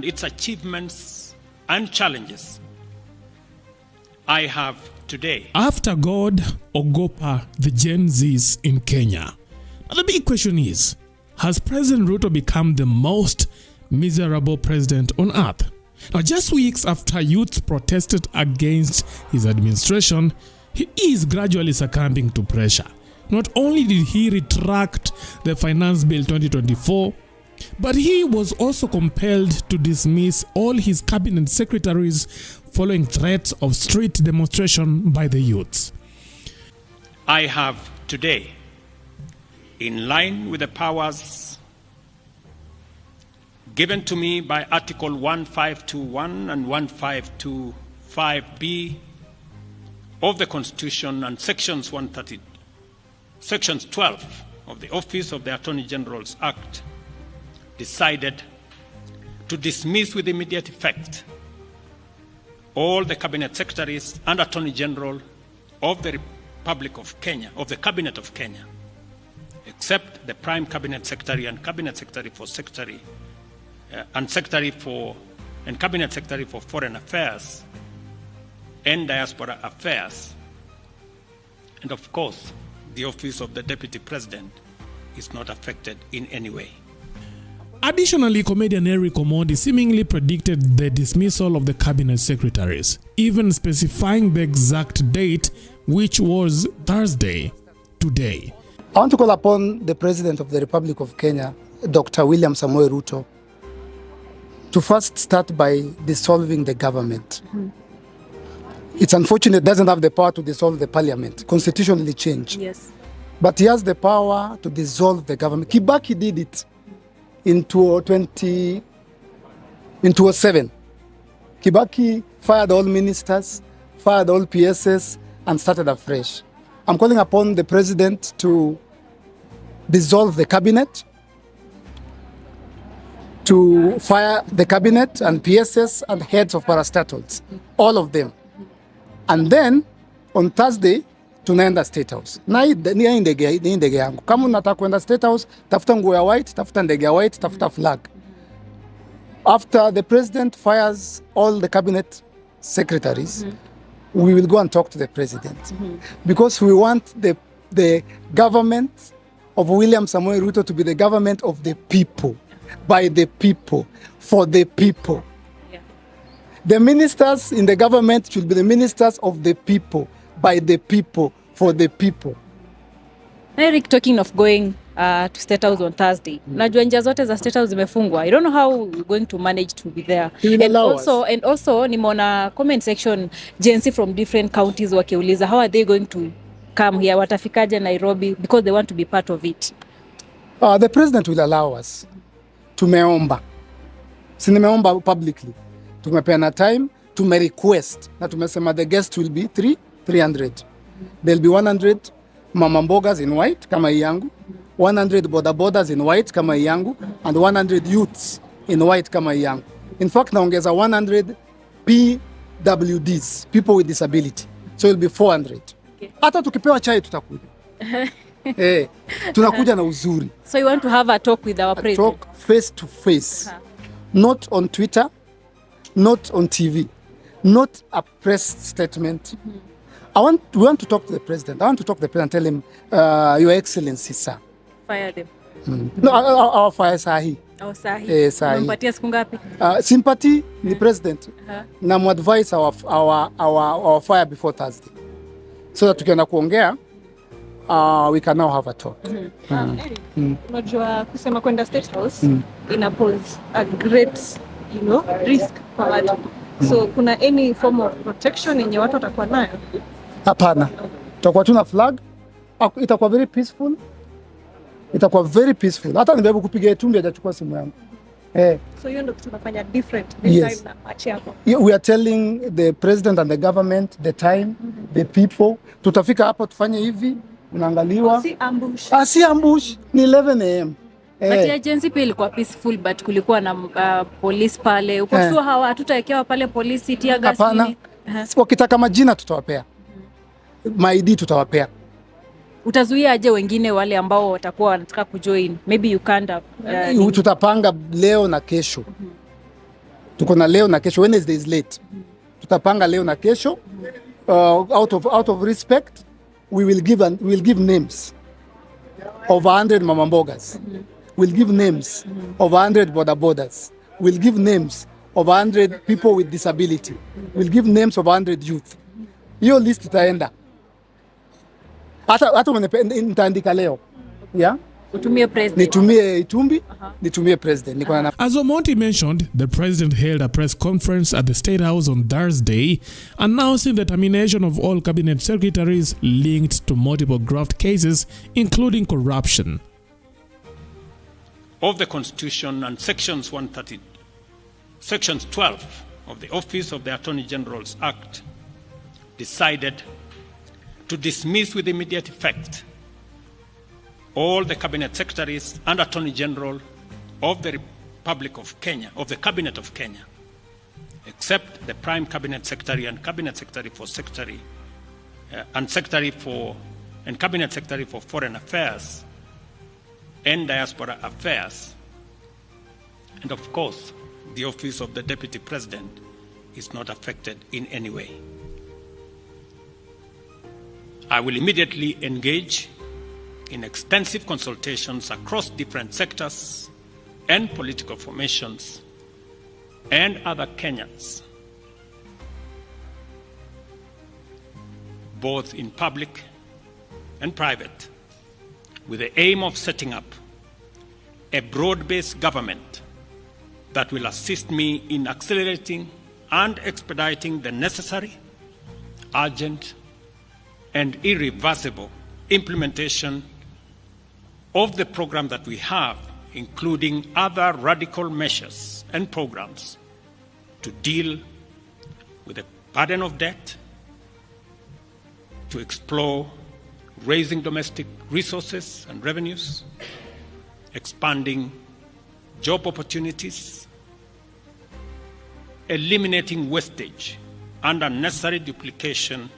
its achievements and challenges, I have today. After God, Ogopa the Gen Zs in Kenya. Now the big question is, has President Ruto become the most miserable president on earth? Now, just weeks after youths protested against his administration, he is gradually succumbing to pressure. Not only did he retract the Finance Bill 2024, but he was also compelled to dismiss all his cabinet secretaries following threats of street demonstration by the youths. I have today, in line with the powers given to me by Article 1521 and 1525B of the Constitution and Sections 12 of the Office of the Attorney General's Act, decided to dismiss with immediate effect all the cabinet secretaries and Attorney General of the Republic of Kenya, of the Cabinet of Kenya, except the Prime Cabinet Secretary and Cabinet Secretary for Cabinet Secretary for Foreign Affairs and Diaspora Affairs. And of course, the office of the Deputy President is not affected in any way. Additionally, comedian Omondi seemingly predicted the dismissal of the cabinet secretaries, even specifying the exact date, which was Thursday, today. I want to call upon the President of the Republic of Kenya, Dr. William Samoei Ruto, to first start by dissolving the government. It's unfortunate it doesn't have the power to dissolve the parliament, constitutionally changed. Yes. But he has the power to dissolve the government. Kibaki did it in 2007. Kibaki fired all ministers, fired all PSs, and started afresh. I'm calling upon the president to dissolve the cabinet, to fire the cabinet and PSs and heads of parastatals, all of them. And then on Thursday tunaenda State House. Na hii ndege yangu. Kama unataka kwenda State House, tafuta nguo ya white, tafuta ndege ya white, tafuta flag. After the president fires all the cabinet secretaries, we will go and talk to the president. Because we want the government of William Samoei Ruto to be the government of the people, by the people, for the people. Yeah. The ministers in the government should be the ministers of the people, by the people, for the people. Eric, talking of going to State House on Thursday, najua njia zote za State House zimefungwa. I don't know how we're going to manage to be there. And also nimeona comment section Gen Z from different counties wakiuliza how are they going to come here, watafikaje Nairobi, because they want to be part of it. The president will allow us. Tumeomba. Si nimeomba publicly. Tumepeana time, tumerequest. Na tumesema the guest will be 300. There'll be 100 mama mbogas in white kama hii yangu, 100 bodabodas in white kama hii yangu, and 100 youths in white kama hii yangu. In fact, naongeza 100 PWDs, people with disability. So it'll be 400. Hata tukipewa chai tutakuja. Tunakuja na uzuri. So you want to have a talk with our president? Talk face to face. Not on Twitter, not on TV, not a press statement. We want to talk to the president. I want to talk to the president and tell him, Your Excellency, sir. Fire them. No, our fire sahi. Our sahi. Sahi. Unampatia siku ngapi? Sympathy, the president. Na mu-advise our fire before Thursday. So that tukienda kuongea, we can now have a talk. Unajua kusema kwenda State House ina pose a great, risk kwa watu. So kuna any form of protection yenye watu watakuwa nayo? Hapana. Tutakuwa tuna flag. Itakuwa very peaceful. Itakuwa very peaceful. Hata nibebu kupiga tumbi hajachukua simu yangu. So hiyo ndio tunafanya different this time na match yako. We are telling the president and the government the time, the people. Tutafika hapa tufanye hivi, unaangaliwa. Si ambush. Si ambush. Ni 11 am. But agency pia ilikuwa peaceful, but kulikuwa na police pale. Uko sure hawa hatutawekewa pale polisi tia gas nini? Hapana. Wakitaka majina tutawapea. ID tutawapea. Utazuia aje wengine wale ambao watakuwa wanataka kujoin? Maybe Uganda. Tutapanga leo na kesho. Tuko na leo na kesho. Wednesday is late. Tutapanga leo na kesho. Out of respect, we will give names of 100 mama mbogas. We'll give names of 100 bodabodas. We'll give names of 100 people with disability. We'll give names of 100 youth. Hiyo list itaenda. Hata nitaandika leo. Yeah? Utumie president. Nitumie Itumbi, nitumie president. As Omondi mentioned, the president held a press conference at the State House on Thursday, announcing the termination of all cabinet secretaries linked to multiple graft cases, including corruption. Of the Constitution and Sections 12 of the Office of the Attorney General's Act, decided to dismiss with immediate effect all the cabinet secretaries and Attorney General of the Republic of Kenya, of the Cabinet of Kenya, except the Prime Cabinet Secretary and Cabinet Secretary for Cabinet Secretary for Foreign Affairs and Diaspora Affairs. And of course, the Office of the Deputy President is not affected in any way. I will immediately engage in extensive consultations across different sectors and political formations and other Kenyans, both in public and private, with the aim of setting up a broad-based government that will assist me in accelerating and expediting the necessary, urgent, and irreversible implementation of the program that we have, including other radical measures and programs to deal with the burden of debt, to explore raising domestic resources and revenues, expanding job opportunities, eliminating wastage and unnecessary duplication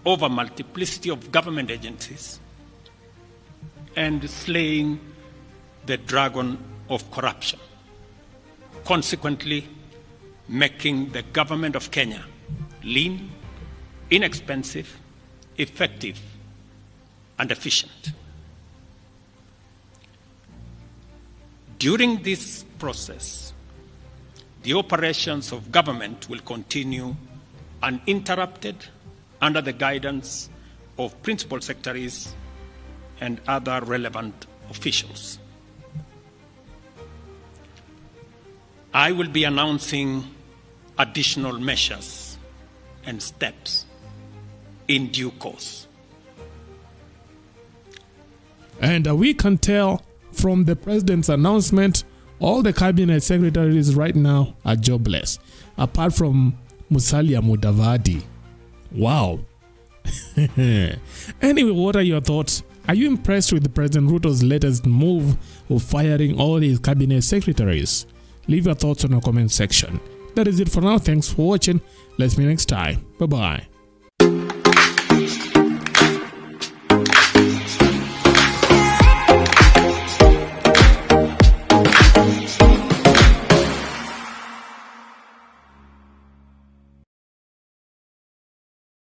of a multiplicity of government agencies, and slaying the dragon of corruption, consequently making the government of Kenya lean, inexpensive, effective, and efficient. During this process, the operations of government will continue uninterrupted under the guidance of principal secretaries and other relevant officials. I will be announcing additional measures and steps in due course. And we can tell from the president's announcement, all the cabinet secretaries right now are jobless, apart from Musalia Mudavadi. Wow. Anyway, what are your thoughts? Are you impressed with President Ruto's latest move of firing all his cabinet secretaries? Leave your thoughts in the comment section. That is it for now. Thanks for watching. Let's meet next time. Bye-bye.